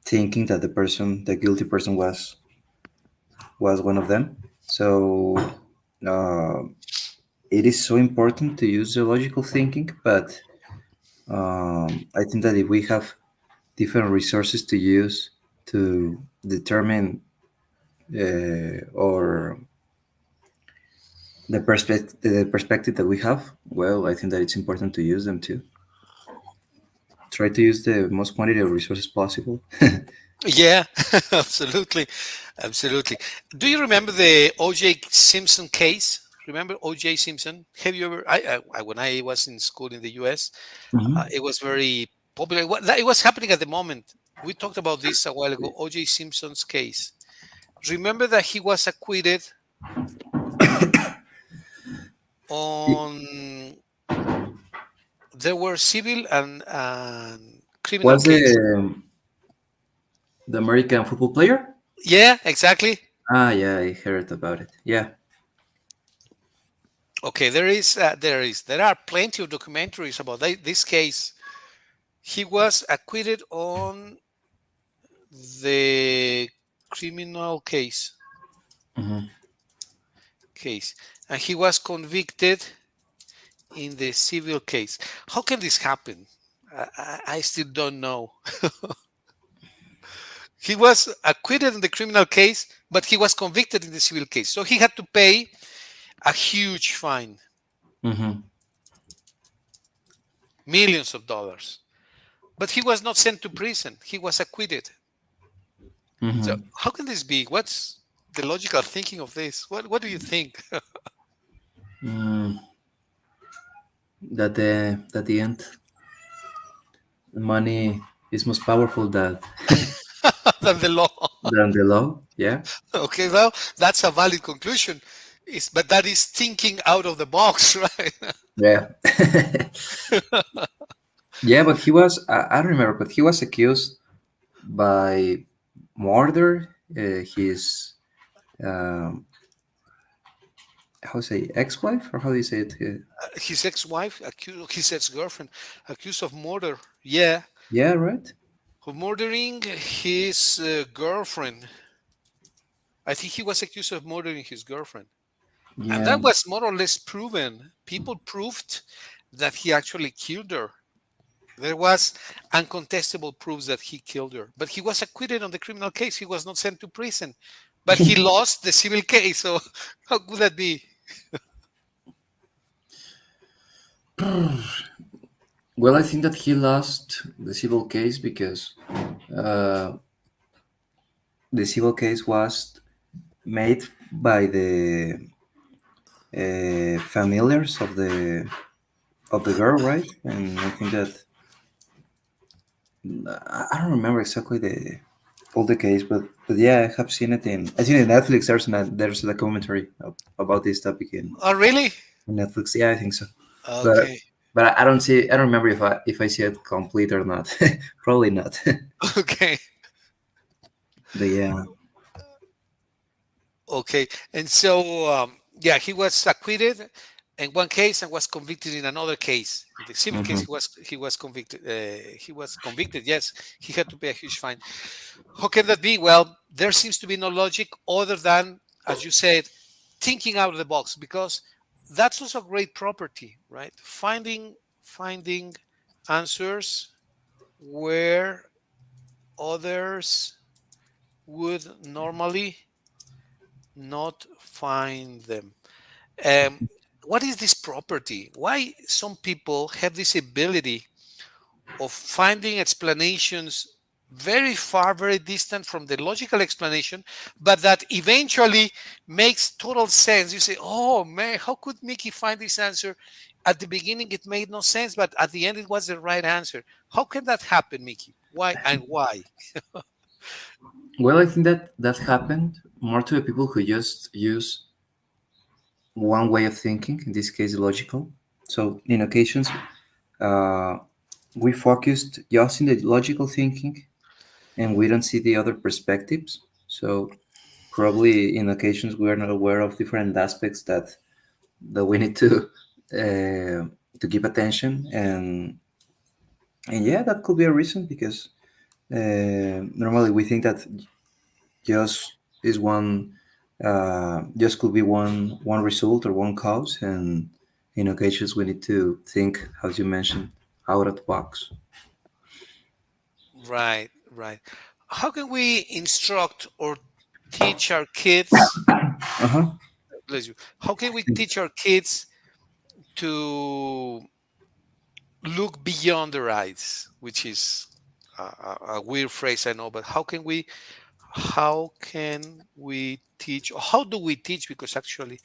thinking that the guilty person was one of them. So uh, it is so important to use the logical thinking, but I think that if we have different resources to use to determine or the perspective that we have, well, I think that it's important to use them too. Try to use the most quantity of resources possible. Yeah, absolutely, absolutely. Do you remember the O.J. Simpson case? Remember O.J. Simpson? Have you ever? When I was in school in the U.S., Hmm. it was very popular. It was happening at the moment. We talked about this a while ago. O.J. Simpson's case. Remember that he was acquitted on. There were civil and criminal Was case. the American football player? Yeah, exactly. Ah, yeah, I heard about it. Yeah. Okay, there are plenty of documentaries about this case. He was acquitted on the criminal Hmm. case, and he was convicted in the civil case. How can this happen? I still don't know. He was acquitted in the criminal case, but he was convicted in the civil case, so he had to pay a huge fine, Hmm. millions of dollars. But he was not sent to prison. He was acquitted. So Hmm. how can this be? What's the logical thinking of this? What do you think? Mm, that the end, money is most powerful Than the law. than the law. Yeah. Okay, well, that's a valid conclusion. But that is thinking out of the box, right? Yeah. Yeah, but I don't remember, but he was accused by murder his, um, how say, ex-wife, or how do you say it? His ex-wife, his ex-girlfriend, accused of murder. Yeah, Yeah, right. of murdering his girlfriend. I think he was accused of murdering his girlfriend. And Yeah. that was more or less proven. People proved that he actually killed her. There was uncontestable proofs that he killed her, but he was acquitted on the criminal case. He was not sent to prison, but he lost the civil case. So how could that be? Well, I think that he lost the civil case because uh, the civil case was made by the familiars of the girl, right? And I think that I don't remember exactly the all the case, but yeah, I have seen it in I seen it in Netflix. There's a documentary about this topic Oh, really? in Netflix. Yeah, I think so. But Okay. I don't see. I don't remember if I see it complete or not. Probably not. Okay. But yeah. Okay. And so, yeah, he was acquitted in one case and was convicted in another case. In the civil case, Hmm. he was convicted. He was convicted. Yes, he had to pay a huge fine. How can that be? Well, there seems to be no logic other than, as you said, thinking out of the box, because that's also a great property, right? Finding answers where others would normally not find them. Um, what is this property? Why some people have this ability of finding explanations very far, very distant from the logical explanation, but that eventually makes total sense? You say, "Oh man, how could Mickey find this answer? At the beginning, it made no sense, but at the end, it was the right answer." How can that happen, Mickey? Why and why? Well, I think that that happened more to the people who just use one way of thinking. In this case, logical. So in occasions, uh, we focused just in the logical thinking, and we don't see the other perspectives. So probably in occasions we are not aware of different aspects that we need to give attention, and yeah, that could be a reason because normally we think that just is one just could be one result or one cause, and in occasions we need to think, as you mentioned, out of the box. Right, right. How can we instruct or teach our kids? Uh-huh. Bless you. How can we teach our kids to look beyond their eyes, which is a weird phrase, I know, but how can we teach, or how do we teach? Because actually,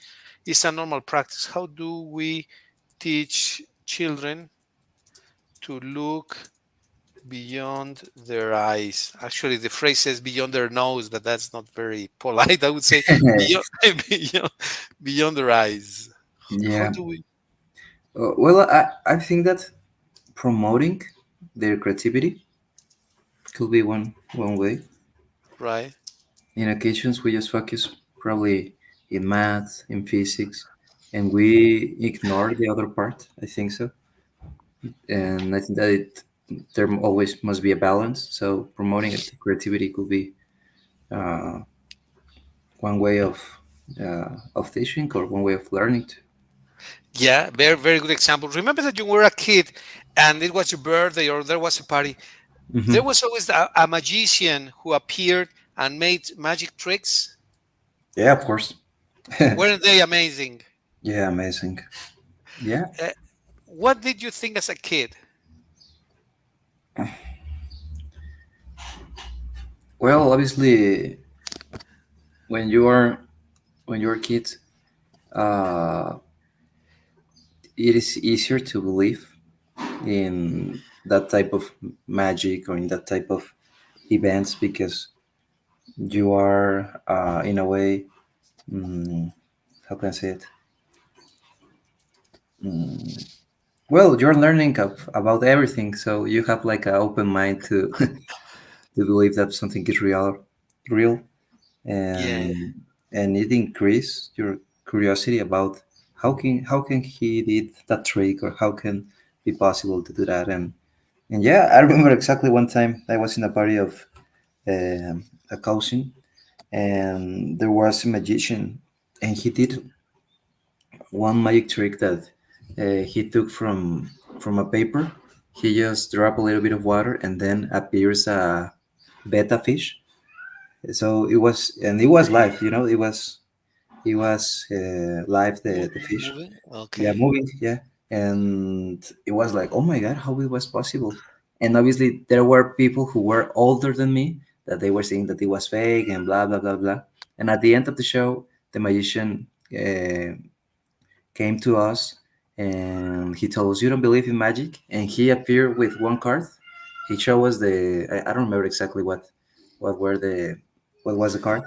it's a normal practice. How do we teach children to look beyond their eyes? Actually, the phrase says beyond their nose, but that's not very polite. I would say beyond beyond, beyond their eyes. How Yeah. do we? Well, I think that promoting their creativity could be one way. Right. In occasions, we just focus probably in math, in physics, and we ignore the other part. I think so, and I think that there always must be a balance. So promoting it, creativity could be uh, one way of teaching or one way of learning. To. Yeah, very, very good example. Remember that you were a kid and it was your birthday or there was a party. There Hmm. was always a magician who appeared and made magic tricks. Yeah, of course. Weren't they amazing? Yeah, amazing. Yeah. Uh, what did you think as a kid? Well, obviously, when you are when you're a kid, uh, it is easier to believe in that type of magic or in that type of events because you are in a way, mm, how can I say it, mm, well, you're learning about everything, so you have like an open mind to to believe that something is real, Yeah, and it increase your curiosity about how can he did that trick or how can be possible to do that. And yeah, I remember exactly one time I was in a party of a cousin, and there was a magician, and he did one magic trick that he took from a paper. He just dropped a little bit of water, and then appears a betta fish. So it was live. It was live, the fish. moving. Yeah, Okay. moving. Yeah, and it was like, oh my god, how it was possible. And obviously there were people who were older than me that they were saying that it was fake and blah blah blah blah. And at the end of the show, the magician came to us and he told us, "You don't believe in magic?" And he appeared with one card. He showed us I don't remember exactly what were the what was the card,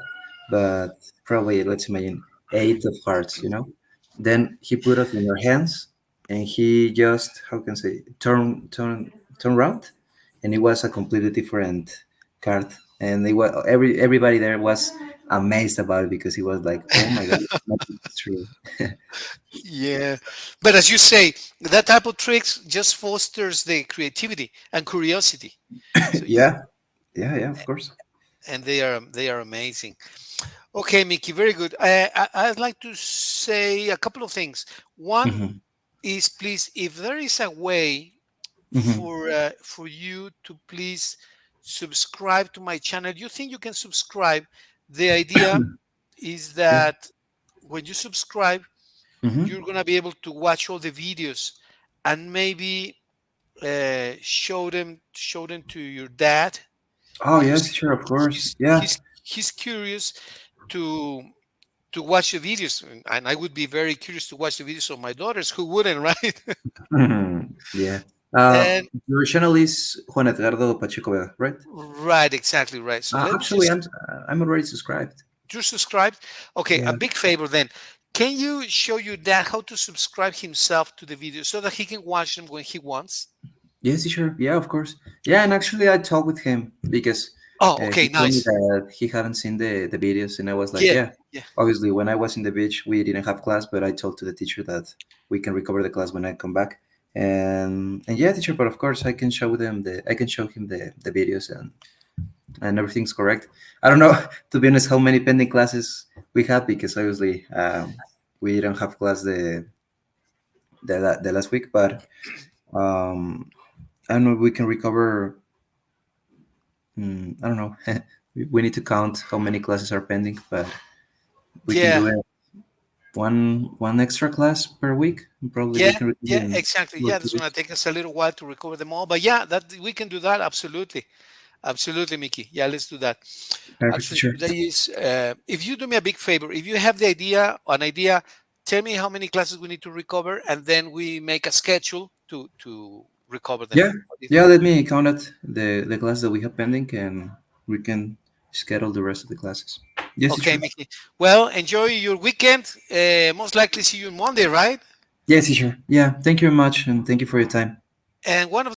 but probably let's imagine eight of hearts, you know. Then he put it in our hands and he just, how can I say, turn around, and it was a completely different card. And it was everybody there was amazed about it because he was like, "Oh my god, magic is true." Yeah, but as you say, that type of tricks just fosters the creativity and curiosity. So you Yeah, yeah, of course. and they are amazing. Okay, Mickey, very good. I'd like to say a couple of things. One Hmm. is, please, if there is a way Hmm. for you to please subscribe to my channel, you think you can subscribe? The idea is Yeah. that when you subscribe, Hmm. you're gonna be able to watch all the videos and maybe show them to your dad, Oh because yes, sure, of course. he's Yeah. he's he's curious to to watch the videos, and I would be very curious to watch the videos of my daughters, who wouldn't, right? Mhm. Yeah. And Your channel is Juan Edgardo Pacheco Vega, right? right, exactly right. So let me Actually, just, I'm already subscribed. you subscribed. Okay, a Yeah. big favor then. Can you show your dad how to subscribe himself to the video so that he can watch them when he wants? Yes, sure. Yeah, of course. Yeah, and actually, I talked with him because Oh, he okay, told me nice. that he hadn't seen the videos, and I was like, Yeah, yeah. yeah. Obviously, when I was in the beach, we didn't have class, but I told to the teacher that we can recover the class when I come back. And yeah, teacher, but of course, I can show him the videos and everything's correct. I don't know, to be honest, how many pending classes we have because obviously we don't have class the last week, but um, I don't know. We can recover. I don't know. We need to count how many classes are pending, but we can Yeah, do it one extra class per week. Probably we yeah, can recover yeah, in exactly. 2 or 3 Yeah, that's gonna weeks. take us a little while to recover them all, but yeah, that we can do that. Absolutely, absolutely, Mickey. Yeah, let's do that. Perfect, Actually, sure. today is. If you do me a big favor, if you have the idea, tell me how many classes we need to recover, and then we make a schedule to recover them. Yeah, What do you yeah. think? Let me count it the class that we have pending, and we can schedule the rest of the classes. Yes, Okay, sure. Mickey. Well, enjoy your weekend. Most likely see you on Monday, right? Yes, sure. Yeah. Thank you very much, and thank you for your time. And one of